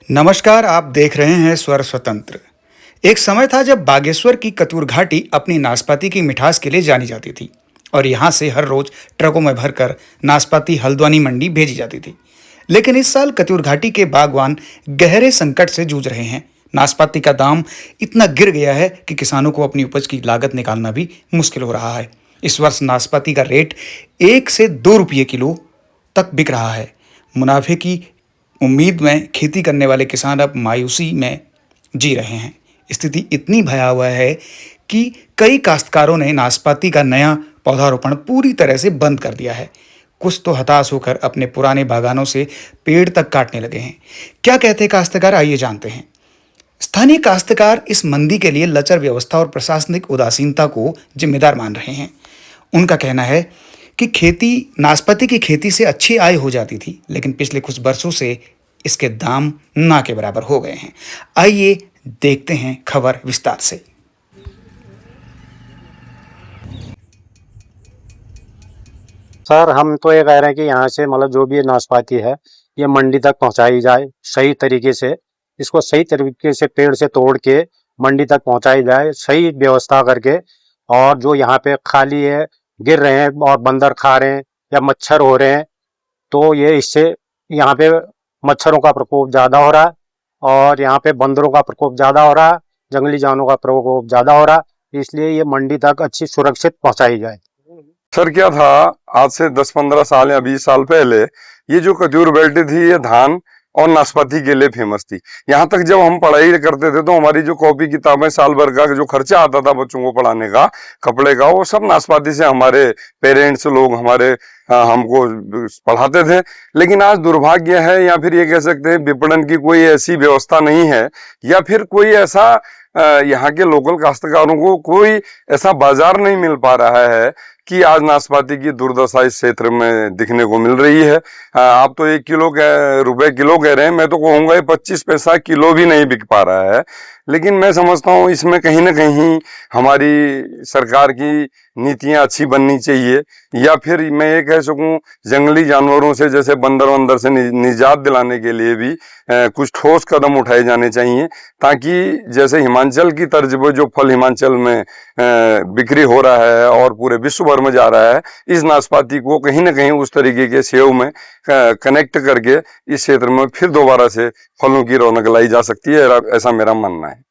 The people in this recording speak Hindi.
नमस्कार, आप देख रहे हैं स्वर स्वतंत्र। एक समय था जब बागेश्वर की कतूर घाटी अपनी नाशपाती की मिठास के लिए जानी जाती थी और यहाँ से हर रोज ट्रकों में भरकर नाशपाती हल्द्वानी मंडी भेजी जाती थी। लेकिन इस साल कतूर घाटी के बागवान गहरे संकट से जूझ रहे हैं। नाशपाती का दाम इतना गिर गया है कि किसानों को अपनी उपज की लागत निकालना भी मुश्किल हो रहा है। इस वर्ष नाशपाती का रेट 1 से 2 रुपये किलो तक बिक रहा है। मुनाफे की उम्मीद में खेती करने वाले किसान अब मायूसी में जी रहे हैं। स्थिति इतनी भयावह है कि कई काश्तकारों ने नाशपाती का नया पौधारोपण पूरी तरह से बंद कर दिया है। कुछ तो हताश होकर अपने पुराने बागानों से पेड़ तक काटने लगे हैं। क्या कहते हैं काश्तकार, आइए जानते हैं। स्थानीय काश्तकार इस मंदी के लिए लचर व्यवस्था और प्रशासनिक उदासीनता को जिम्मेदार मान रहे हैं। उनका कहना है कि नाशपाती की खेती से अच्छी आय हो जाती थी, लेकिन पिछले कुछ वर्षों से इसके दाम ना के बराबर हो गए हैं। आइए देखते हैं खबर विस्तार से। सर, हम तो ये कह रहे हैं कि यहाँ से मतलब जो भी ये नाशपाती है ये मंडी तक पहुँचाई जाए सही तरीके से। इसको सही तरीके से पेड़ से तोड़ के मंडी तक पहुँचाई जाए, सही व्यवस्था करके। और जो यहाँ पे खाली है, गिर रहे हैं और बंदर खा रहे हैं या मच्छर हो रहे हैं, तो ये इससे यहाँ पे मच्छरों का प्रकोप ज्यादा हो रहा है और यहाँ पे बंदरों का प्रकोप ज्यादा हो रहा है, जंगली जानवरों का प्रकोप ज्यादा हो रहा है। इसलिए ये मंडी तक अच्छी सुरक्षित पहुँचाई जाए। सर, क्या था, आज से 10-15 साल या 20 साल पहले ये जो कतूर बेल्ट थी ये धान और नाशपाती के लिए फेमस थी। यहाँ तक जब हम पढ़ाई करते थे तो हमारी जो कॉपी किताबें, साल भर का जो खर्चा आता था बच्चों को पढ़ाने का, कपड़े का, वो सब नाशपाती से हमारे पेरेंट्स लोग हमारे हमको पढ़ाते थे। लेकिन आज दुर्भाग्य है, या फिर ये कह सकते हैं विपणन की कोई ऐसी व्यवस्था नहीं है, या फिर कोई ऐसा यहाँ के लोकल काश्तकारों को कोई ऐसा बाजार नहीं मिल पा रहा है कि आज नाशपाती की दुर्दशा इस क्षेत्र में दिखने को मिल रही है। आप तो 1 रुपए किलो कह रहे हैं, मैं तो कहूँगा 25 पैसा किलो भी नहीं बिक पा रहा है। लेकिन मैं समझता हूँ इसमें कहीं ना कहीं हमारी सरकार की नीतियां अच्छी बननी चाहिए, या फिर मैं ये कह सकूं जंगली जानवरों से, जैसे बंदर से निजात दिलाने के लिए भी कुछ ठोस कदम उठाए जाने चाहिए, ताकि जैसे हिमाचल की तर्ज पर जो फल हिमाचल में बिक्री हो रहा है और पूरे विश्व भर में जा रहा है, इस नाशपाती को कहीं ना कहीं उस तरीके के सेव में कनेक्ट करके इस क्षेत्र में फिर दोबारा से फलों की रौनक लाई जा सकती है। ऐसा मेरा मानना है।